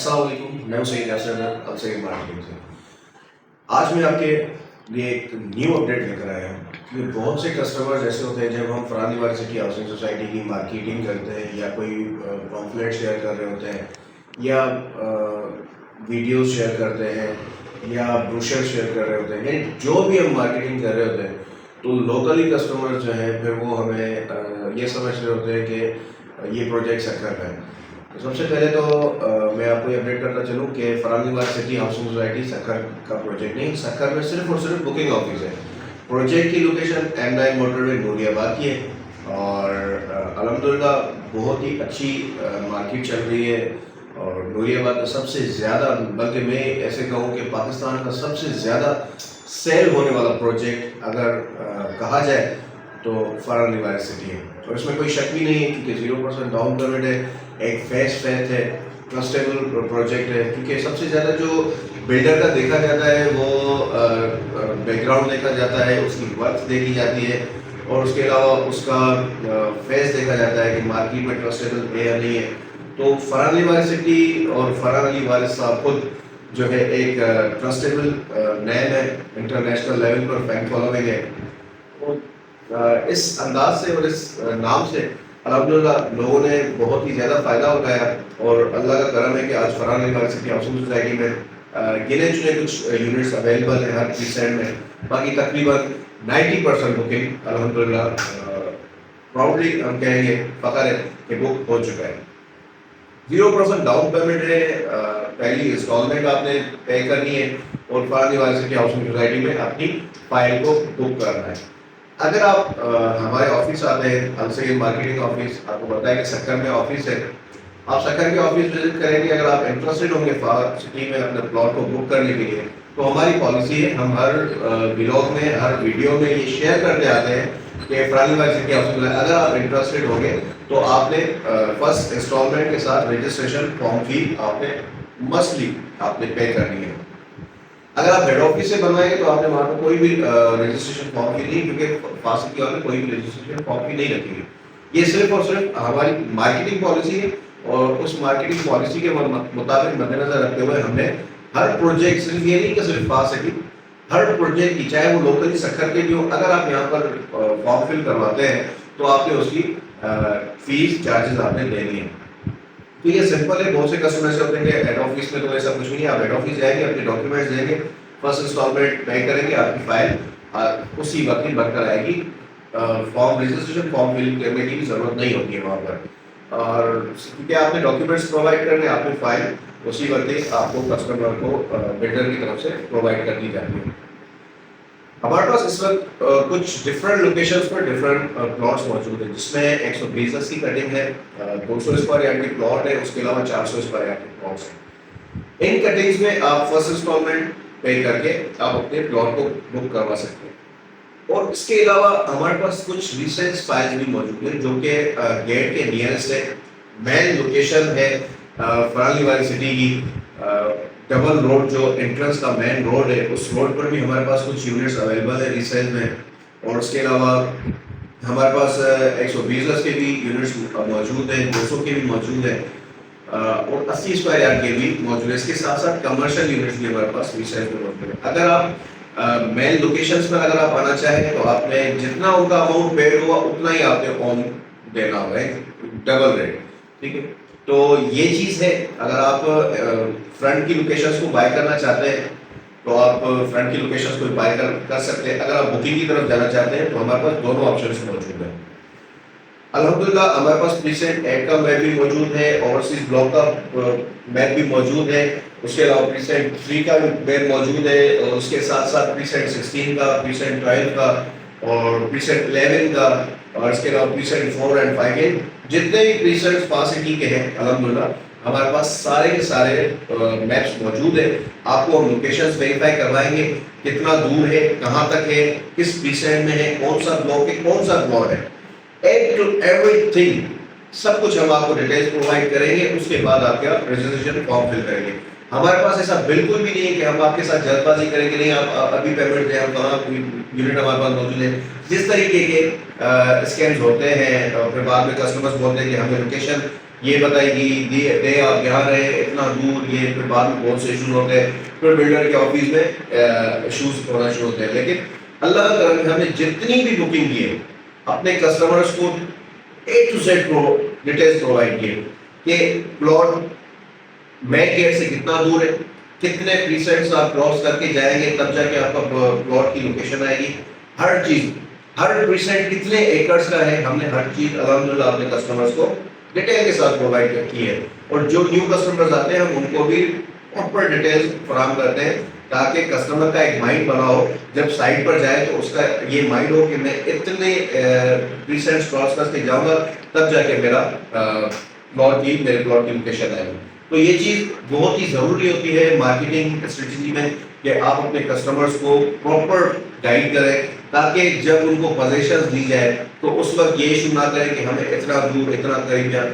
السلام علیکم، میں ہوں سعید یاسر السعید مارکیٹنگ سے۔ آج میں آپ کے لیے ایک نیو اپڈیٹ لے کر آیا ہوں کہ بہت سے کسٹمر ایسے ہوتے ہیں جب ہم فرحان یونیورسٹی ہاؤسنگ سوسائٹی کی مارکیٹنگ کرتے ہیں یا کوئی پامفلیٹ شیئر کر رہے ہوتے ہیں یا ویڈیوز شیئر کرتے ہیں یا بروشر شیئر کر رہے ہوتے ہیں، یعنی جو بھی ہم مارکیٹنگ کر رہے ہوتے ہیں تو لوکلی کسٹمر جو ہیں پھر وہ ہمیں یہ سمجھ رہے ہوتے ہیں کہ یہ پروجیکٹ سکر کا ہے۔ سب سے پہلے تو میں آپ کو یہ اپڈیٹ کرنا چلوں کہ Farhan university housing society Sukkur کا پروجیکٹ نہیں، سکھر میں صرف اور صرف بکنگ آفس ہے۔ پروجیکٹ کی لوکیشن M9 موٹر وے نوری آباد کی ہے اور الحمدللہ بہت ہی اچھی مارکیٹ چل رہی ہے اور نوری آباد کا سب سے زیادہ، بلکہ میں ایسے کہوں کہ پاکستان کا سب سے زیادہ سیل ہونے والا پروجیکٹ اگر کہا جائے تو فرحان یونیورسٹی ہے، اور اس میں کوئی شک بھی نہیں ہے کیونکہ 0% ڈاؤن پیمنٹ ہے، ایک فیس فیتھ ہے، ٹرسٹیبل پروجیکٹ ہے، کیونکہ سب سے زیادہ جو بلڈر کا دیکھا جاتا ہے وہ بیک گراؤنڈ دیکھا جاتا ہے، اس کی ورک دیکھی جاتی ہے اور اس کے علاوہ اس کا فیس دیکھا جاتا ہے کہ مارکیٹ میں ٹرسٹیبل ہے یا نہیں ہے۔ تو فرحان یونیورسٹی اور فرحان علی وارث صاحب خود جو ہے ایک ٹرسٹیبل نیم ہے، انٹرنیشنل لیول پر فین فالوئنگ ہے، اس انداز سے اور اس نام سے الحمدللہ لوگوں نے بہت ہی زیادہ فائدہ اٹھایا اور اللہ کا کرم ہے کہ آج فرحان یونیورسٹی ہاؤسنگ سوسائٹی میں گنے چنے کچھ یونٹس اویلیبل ہیں ہر پرسینٹ میں، باقی تقریباً 90% بکنگ الحمدللہ پراؤڈلی ہم کہیں گے، فخر ہے کہ بک ہو چکا ہے۔ 0% ڈاؤن پیمنٹ ہے، پہلی انسٹالمنٹ آپ نے پے کرنی ہے اور فرحان یونیورسٹی ہاؤسنگ سوسائٹی میں اپنی فائل کو بک کرنا ہے۔ اگر آپ ہمارے آفس آتے ہیں، السعید مارکیٹنگ آفس، آپ کو بتائیں کہ سکر میں آفس ہے، آپ سکر کے آفس وزٹ کریں گے۔ اگر آپ انٹرسٹڈ ہوں گے سٹی میں اپنے پلاٹ کو بک کرنے کے لیے تو ہماری پالیسی ہے، ہم ہر ولاگ میں ہر ویڈیو میں یہ شیئر کرتے آتے ہیں کہ فرحان یونیورسٹی ہاؤسنگ، اگر آپ انٹرسٹڈ ہوں گے تو آپ نے فرسٹ انسٹالمنٹ کے ساتھ رجسٹریشن فارم فی آپ نے مسٹلی آپ نے پے کرنی ہے۔ اگر آپ ہیڈ آفس سے بنوائیں گے تو آپ نے وہاں پہ کوئی بھی رجسٹریشن فارم فی نہیں، کیونکہ فاسٹ کی میں کوئی بھی رجسٹریشن فارم فی نہیں رکھی ہے۔ یہ صرف اور صرف ہماری مارکیٹنگ پالیسی ہے اور اس مارکیٹنگ پالیسی کے مطابق مد نظر رکھتے ہوئے ہم نے ہر پروجیکٹ، صرف یہ نہیں کہ صرف فاسٹ سٹی، ہر پروجیکٹ کی چاہے وہ لوکلی سکھر کے بھی ہو، اگر آپ یہاں پر فارم فل کرواتے ہیں تو آپ نے اس کی فیس چارجز آپ نے دینی ہے۔ تو یہ سمپل ہے، بہت سے کسٹمر ایسے ہوتے ہیں کہ ہیڈ آفس میں تو ایسا کچھ نہیں ہے، آپ ہیڈ آفس جائیں گے، اپنے ڈاکیومنٹس دیں گے، فرسٹ انسٹالمنٹ پے کریں گے، آپ کی فائل اسی وقت ہی بن کر آئے گی، فارم رجسٹریشن فارم فل کرنے کی بھی ضرورت نہیں ہوتی ہے وہاں پر، اور کیونکہ آپ نے ڈاکیومنٹس پرووائڈ کرنے، آپ کی فائل اسی وقت ہی آپ کو کسٹمر کو بلڈر کی طرف سے پرووائڈ کر دی جاتی ہے۔ ہمارے پاس اس وقت کچھ ڈفرینٹ لوکیشنز پر ڈفرینٹ پلاٹس موجود ہیں، جس میں 120 گز کی کٹنگ ہے، 200 اسکوائر یارڈ کی پلاٹ ہے، اس کے علاوہ 400 اسکوائر یارڈ کے پلاٹس ہیں۔ ان کٹنگز میں آپ فرسٹ انسٹالمنٹ پے کر کے آپ اپنے پلاٹ کو بک کروا سکتے ہیں، اور اس کے علاوہ ہمارے پاس کچھ ریسیلز فائلز بھی موجود ہیں جو کہ گیٹ کے نیئرسٹ ہے۔ مین لوکیشن ہے فرحان یونیورسٹی کی، ڈبل روڈ جو انٹرنس کا مین روڈ ہے، اس روڈ پر بھی ہمارے پاس کچھ یونٹس اویلیبل ہیں ریسیل میں، اور اس کے علاوہ ہمارے پاس 120 گز کے بھی یونٹس موجود ہیں، 200 کے بھی موجود ہیں، اور 80 اسکوائر یارڈ کے بھی موجود ہیں۔ اس کے ساتھ ساتھ کمرشل یونٹس بھی ہمارے پاس ریسیل میں موجود ہیں۔ اگر آپ مین لوکیشنز پر اگر آپ آنا چاہیں تو آپ نے جتنا ان کا اماؤنٹ پیڈ ہوا اتنا ہی آپ نے اون دینا ہوگا، ڈبل ریٹ، ٹھیک ہے۔ تو یہ چیز ہے، اگر آپ فرنٹ کی لوکیشنز کو بائی کرنا چاہتے ہیں تو آپ فرنٹ کی لوکیشنز کو بائی کر سکتے ہیں۔ اگر آپ بکنگ کی طرف جانا چاہتے ہیں تو ہمارے پاس دونوں آپشنز موجود ہیں۔ الحمدللہ ہمارے پاس پریسیڈ 8 کا میپ بھی موجود ہے، اوورسیز بلاک کا میپ بھی موجود ہے، اس کے علاوہ پریسیڈ 3 کا میپ موجود ہے، اور اس کے ساتھ ساتھ پریسیڈ 16 کا، پریسیڈ 12 کا اور پریسیڈ 11 کا، اور اس کے علاوہ پریسیڈ 4 اور 5 کے جتنے بھی پریسیڈ فاسٹی کے ہیں الحمدللہ ہمارے پاس سارے کے سارے میپس موجود ہیں۔ آپ کو ہم لوکیشنز ویریفائی کروائیں گے، کتنا دور ہے، کہاں تک ہے، کس پریسیڈ میں ہے، کون سا بلاک ہے، کون سا پلاٹ ہے، ایوری تھنگ سب کچھ ہم آپ کو ڈیٹیلز پرووائڈ کریں گے۔ اس کے بعد آپ کا رجسٹریشن فارم فل کریں گے۔ ہمارے پاس ایسا بالکل بھی نہیں ہے کہ ہم آپ کے ساتھ جلد بازی کریں گے، نہیں آپ ابھی پیمنٹ دیں، ہم کہاں یونٹ ہمارے پاس موجود ہے۔ جس طریقے کے اسکیمز ہوتے ہیں اور پھر بعد میں کسٹمرز بولتے ہیں کہ ہمیں لوکیشن یہ بتائے گی دے آپ یہاں رہے اتنا دور، یہ پھر بعد میں بہت سے ایشوز ہوتے ہیں، پھر بلڈر کے آفس میں ایشوز ہونا شروع ہوتے ہیں. لیکن اللہ کا کرم ہے، ہم نے جتنی بھی بکنگ کی ہے اپنے کسٹمرس کو اے ٹو زیڈ ڈیٹیلس پرووائڈ کیے کہ پلاٹ مین گیٹ سے کتنا دور ہے، کتنے پریسنٹس آپ کراس کر کے جائیں گے تب جا کے آپ کا پلاٹ کی لوکیشن آئے گی. ہر چیز، ہر پریسنٹ کتنے ایکڑز کا ہے، ہم نے ہر چیز الحمدللہ اپنے کسٹمرز کو ڈیٹیل کے ساتھ پرووائڈ کی ہے. اور جو نیو کسٹمرز آتے ہیں ہم ان کو بھی پراپر ڈیٹیلز فراہم کرتے ہیں تاکہ کسٹمر کا ایک مائنڈ بنا ہو، جب سائٹ پر جائے تو اس کا یہ مائنڈ ہو کہ میں اتنے پریسنٹس کراس کر کے جاؤں گا تب جا کے میرا میرے پلاٹ کی لوکیشن آئے گی. تو یہ چیز بہت ہی ضروری ہوتی ہے مارکیٹنگ اسٹریٹجی میں کہ آپ اپنے کسٹمرز کو پراپر گائیڈ کریں تاکہ جب ان کو پوزیشنز دی جائے تو اس وقت یہ ایشو نہ کریں کہ ہمیں اتنا دور اتنا قریب جائے،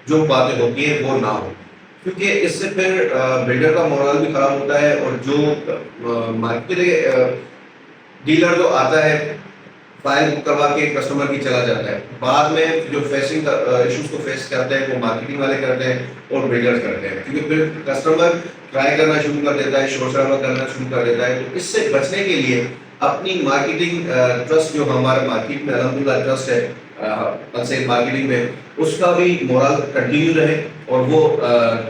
جو باتیں ہوتی ہیں وہ نہ ہو، کیونکہ اس سے پھر بلڈر کا مورال بھی خراب ہوتا ہے. اور جو مارکیٹ ڈیلر تو آتا ہے فائل بک کروا کے کسٹمر کی چلا جاتا ہے، بعد میں جو فیسنگ ایشوز کو فیس کرتے ہیں وہ مارکیٹنگ والے کرتے ہیں اور بلڈر کرتے ہیں، کیونکہ پھر کسٹمر ٹرائی کرنا شروع کر دیتا ہے، شور شرابہ کرنا شروع کر دیتا ہے. تو اس سے بچنے کے لیے اپنی مارکیٹنگ ٹرسٹ جو ہمارے مارکیٹ میں الحمدللہ ٹرسٹ ہے پلسین مارکیٹنگ میں، اس کا بھی مورال کنٹینیو رہے اور وہ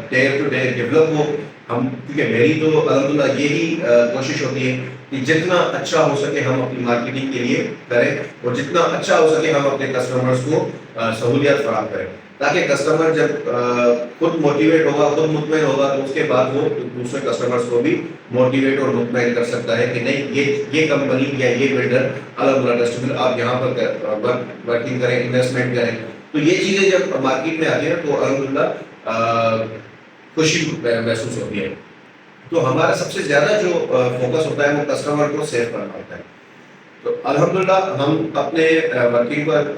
ڈے ٹو ڈے ڈیولپ ہو. ہم کیونکہ میری تو الحمدللہ یہی کوشش ہوتی ہے کہ جتنا اچھا ہو سکے ہم اپنی مارکیٹنگ کے لیے کریں اور جتنا اچھا ہو سکے ہم اپنے کسٹمرز کو سہولیات فراہم کریں تاکہ کسٹمر جب خود موٹیویٹ ہوگا، خود مطمئن ہوگا تو اس کے بعد وہ دوسرے کسٹمرز کو بھی موٹیویٹ اور مطمئن کر سکتا ہے کہ نہیں یہ کمپنی یا یہ بلڈر الحمدللہ ٹرسٹیبل، آپ یہاں پر ورکنگ کریں، انویسٹمنٹ کریں. تو یہ چیزیں جب مارکیٹ میں آتی ہیں تو الحمدللہ خوشی محسوس ہوتی ہے. تو ہمارا سب سے زیادہ جو فوکس ہوتا ہے وہ کسٹمر کو سیو کرنا ہوتا ہے. تو الحمدللہ ہم اپنے ورکنگ پر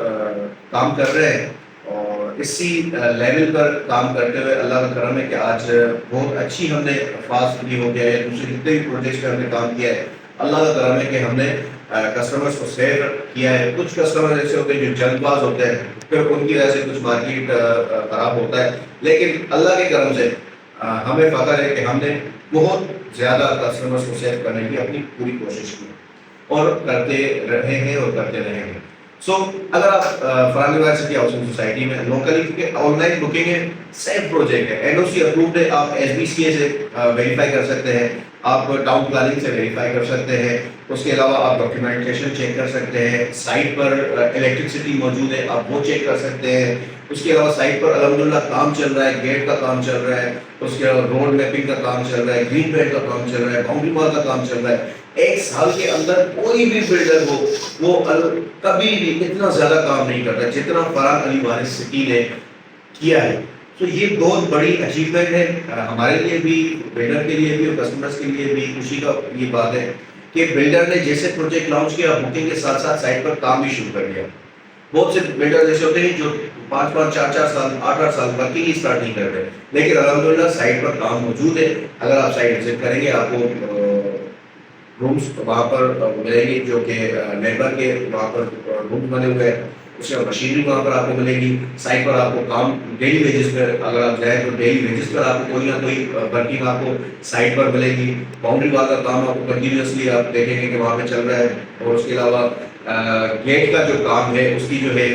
کام کر رہے ہیں اور اسی لیول پر کام کرتے ہوئے اللہ کا کرم ہے کہ آج بہت اچھی ہم نے فاسٹ بھی ہو گیا ہے. دوسرے جتنے بھی پروجیکٹس پہ ہم نے کام کیا ہے اللہ کا کرم ہے کہ ہم نے کسٹمرز کو سیو کیا ہے. کچھ کسٹمر ایسے ہوتے ہیں جو جلد باز ہوتے ہیں، پھر ان کی وجہ سے کچھ مارکیٹ خراب ہوتا ہے، لیکن اللہ کے کرم سے ہمیں فخر ہے کہ ہم نے بہت زیادہ کسٹمرز کو سیو کرنے کی اپنی پوری کوشش کی اور کرتے رہے ہیں اور کرتے رہیں گے. سو اگر آپ فرحان یونیورسٹی ہاؤسنگ سوسائٹی میں لوکلی، کیونکہ آن لائن بکنگ ہے، سیف پروجیکٹ ہے، این او سی اپرووڈ ہے، آپ ایس بی سی اے سے ویریفائی کر سکتے ہیں، آپ ٹاؤن پلاننگ سے ویریفائی کر سکتے ہیں، اس کے علاوہ آپ ڈاکیومنٹیشن چیک کر سکتے ہیں، سائٹ پر الیکٹرسٹی موجود ہے آپ وہ چیک کر سکتے ہیں. اس کے علاوہ سائٹ پر الحمدللہ کام چل رہا ہے، گیٹ کا کام چل رہا ہے، اس کے علاوہ روڈ میپنگ کا کام چل رہا ہے، گرین بیلٹ کا کام چل رہا ہے، باؤنڈری وال کا کام چل رہا ہے. ایک سال کے اندر کوئی بھی بلڈر ہو وہ کبھی بھی اتنا زیادہ کام نہیں کرتا جتنا فرحان علی وارث سٹی نے کیا ہے. تو یہ بہت بڑی اچیومنٹ ہے ہمارے لیے بھی، بلڈر کے لیے بھی اور کسٹمرز کے لیے بھی خوشی کا یہ بات ہے کہ بلڈر نے جیسے پروجیکٹ لانچ کیا بکنگ کے ساتھ ساتھ سائٹ پر کام بھی شروع کر دیا. بہت سے بلڈر ایسے ہوتے ہیں جو 5 4 سال 8 سال ورکنگ ہی اسٹارٹ نہیں کرتے، لیکن الحمدللہ سائٹ پر کام موجود ہے. اگر آپ سائٹ وزٹ کریں گے آپ کو رومس وہاں پر ملیں گی جو کہ لیبر کے وہاں پر رومس بنے ہوئے ہیں، اس کے مشینری وہاں پر آپ کو ملے گی. سائٹ پر آپ کو کام ڈیلی ویجز پر اگر آپ جائیں تو ڈیلی ویجز پر آپ کو کوئی نہ کوئی ورکنگ آپ کو سائٹ پر ملے گی. باؤنڈری وال کا کام آپ کو کنٹینیوسلی آپ دیکھیں گے کہ وہاں پہ چل رہا ہے. اور اس کے علاوہ گیٹ کا جو کام ہے اس کی جو ہے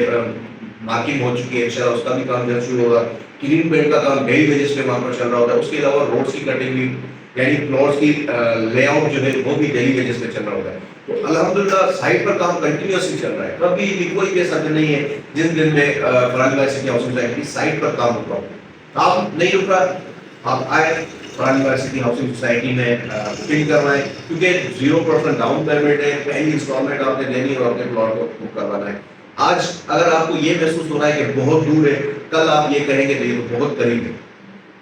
مارکنگ ہو چکی ہے، انشاءاللہ اس کا بھی کام جلد شروع ہوگا. کلین بیلٹ کا کام ڈیلی ویجز پہ وہاں پر چل رہا ہوتا ہے. اس کے علاوہ روڈس کی کٹنگ بھی یعنی فلورس کی لے آؤٹ جو ہے وہ بھی ڈیلی ویجز پہ چل رہا ہوتا ہے. تو الحمدللہ سائٹ پر کام کنٹینیوسلی چل رہا ہے، کبھی بھی کوئی ایسا دن نہیں ہے جن دن میں Farhan university housing society site پر کام رک رہا ہو. کام نہیں رک رہا، آپ آئے فرحان یونیورسٹی ہاؤسنگ سوسائٹی میں بکنگ کروائیں، کیونکہ 0% ڈاؤن پیمنٹ ہے، پہلی انسٹالمنٹ آپ نے دینی اور اپنے پلاٹ کو بک کروانا ہے. آج اگر آپ کو یہ محسوس ہو رہا ہے کہ بہت دور ہے، کل آپ یہ کہیں گے نہیں تو بہت قریب ہے.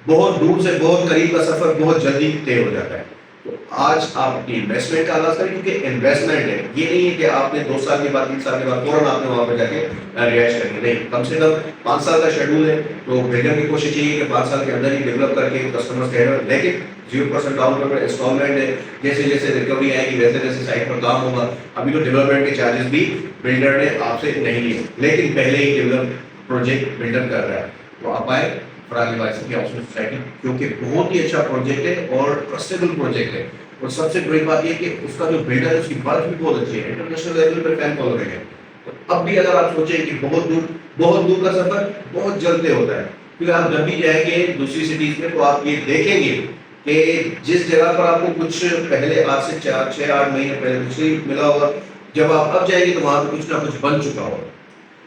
بہت دور سے بہت قریب کا سفر بہت جلدی طے ہو جاتا ہے. تو آج آپ اپنی انویسٹمنٹ کا آغاز کریں، کیونکہ انویسٹمنٹ ہے، یہ نہیں ہے کہ آپ نے 2 سال کے بعد 3 سال کے بعد فوراً آپ نے وہاں پہ جا کے رہائش کرنی. نہیں، کم سے کم 5 سال کا شیڈول ہے. تو بلڈر کی کوشش یہی ہے کہ 5 سال کے اندر ہی ڈیولپ کر کے کسٹمرز کہہ رہے ہیں، لیکن 0% ڈاؤن پیمنٹ انسٹالمنٹ ہے. جیسے جیسے ریکوری آئے گی ویسے ویسے سائٹ پر کام ہوگا. ابھی تو ڈیولپمنٹ کے چارجز بھی بلڈر نے آپ سے نہیں لیے، لیکن پہلے ہی ڈیولپ پروجیکٹ بلڈر کر رہا ہے. تو آپ آئے فرانی وائس کی ہاؤسنگ سوسائٹی، کیونکہ بہت ہی اچھا پروجیکٹ ہے اور ٹرسٹیبل پروجیکٹ ہے. اور سب سے بڑی بات یہ کہ اس کا جو بلڈر ہے اس کی بات بھی بہت اچھی ہے، انٹرنیشنل لیول پہ فین فالوئنگ ہے. تو اب بھی اگر آپ سوچیں کہ بہت دور کا سفر بہت جلدی ہوتا ہے، کیونکہ آپ جب بھی جائیں گے دوسری سٹیز میں تو آپ یہ دیکھیں گے کہ جس جگہ پر آپ کو کچھ پہلے آج سے 6-8 مہینے پہلے کچھ نہیں ملا ہوگا، جب آپ اب جائیں گے تو وہاں پہ کچھ نہ کچھ بن چکا ہوگا.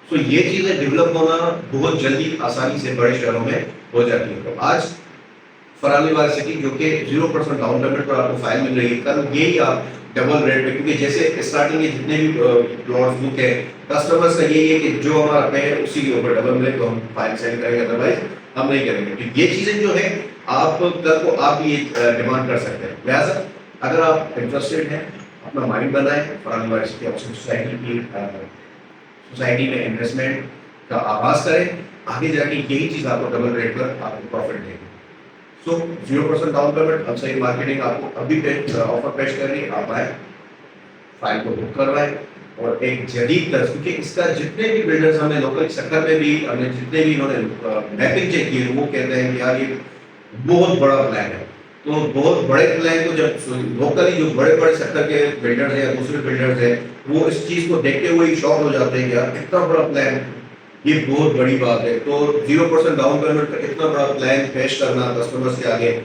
تو یہ چیزیں ڈیولپ ہونا بہت جلدی آسانی سے بڑے شہروں میں ہو جاتی ہے. تو آج فرانی یونیورسٹی جو کہ 0% ڈاؤن پیمنٹ پر آپ کو فائل مل رہی ہے، کل یہی آپ ڈبل ریٹ پہ، کیونکہ جیسے اسٹارٹنگ کے جتنے بھی پلاٹس بک ہے کسٹمرس کا یہی ہے کہ جو ہمارا پہ ہے اسی کے اوپر ڈبل ملے تو ہم فائل سینڈ کریں گے، ادروائز ہم نہیں کریں گے. تو یہ چیزیں جو ہے آپ کل کو آپ بھی ڈیمانڈ کر سکتے ہیں. لہٰذا اگر آپ انٹرسٹیڈ ہیں اپنا مائنڈ بنائیں، فرانی یونیورسٹی ہاؤسنگ سوسائٹی کی سوسائٹی میں انویسٹمنٹ کا آغاز کریں. آگے جا کے یہی چیز آپ کو ڈبل ریٹ پر آپ کو پروفٹ دے گی. سو 0% ڈاؤن پیمنٹ ہم صحیح مارکیٹنگ آپ کو ابھی آفر پیش کر رہی ہے. آپ آئیں، فائل کو بک کروائیں اور ایک جدید طرز، کیونکہ اس کا جتنے بھی بلڈرز ہمیں لوکل سیکٹر میں بھی ہم نے جتنے بھی انہوں نے میپنگ چیک کی وہ کہتے ہیں کہ یار یہ بہت بڑا پلان ہے. تو بہت بڑے پلان کو جب لوکلی جو بڑے بڑے سیکٹر کے بلڈرز ہیں یا دوسرے بلڈرز ہیں وہ اس چیز کو دیکھتے ہوئے شاک ہو جاتے ہیں کہ یار اتنا بڑا پلان، یہ بہت بڑی بات ہے. تو 0% ڈاؤن پیمنٹ کا اتنا بڑا پلان پیش کرنا کسٹمرز کے آگے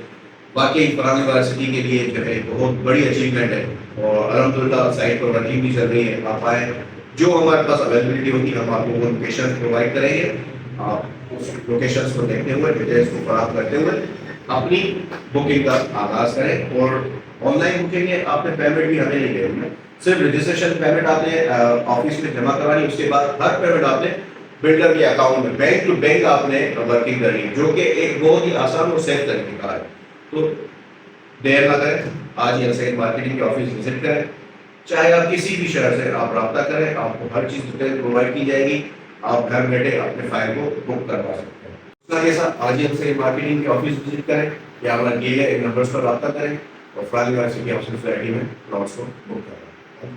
واقعی فرانی یونیورسٹی کے لیے جو ہے بہت بڑی اچیومنٹ ہے. اور الحمدللہ سائٹ پر ورکنگ بھی چل رہی ہے. آپ آئیں، جو ہمارے پاس اویلیبلٹی ہوگی ہم آپ کو وہ لوکیشن پرووائڈ کریں گے. آپ اس لوکیشنس کو دیکھتے ہوئے ڈیٹیلس کو فراہم کرتے ہوئے اپنی بکنگ کا آغاز کریں. اور آن لائن بکنگ ہے، آپ نے پیمنٹ بھی ہمیں نہیں دینی ہے، صرف رجسٹریشن پیمنٹ آپ نے آفس میں جمع کرانی. اس کے بعد ہر پیمنٹ آپ نے بلڈر کے اکاؤنٹ میں بینک ٹو بینک آپ نے ورکنگ کرنی ہے، جو کہ ایک بہت ہی آسان اور سیف طریقے کا ہے. تو دیر نہ کریں، آج ہی سیل مارکیٹنگ کے آفس وزٹ کریں. چاہے آپ کسی بھی شہر سے آپ رابطہ کریں، آپ کو ہر چیز ڈیٹیل پرووائڈ کی جائے گی. آپ گھر بیٹھے اپنے فائل کو بک کروا سکتے ہیں. اس کے ساتھ آج ہی سیل مارکیٹنگ کے آفس وزٹ کریں یا ہمارے دیے گئے نمبرس پر رابطہ کریں اور فرانی یونیورسٹی ہاؤسنگ سوسائٹی میں پلاٹس کو بک کریں.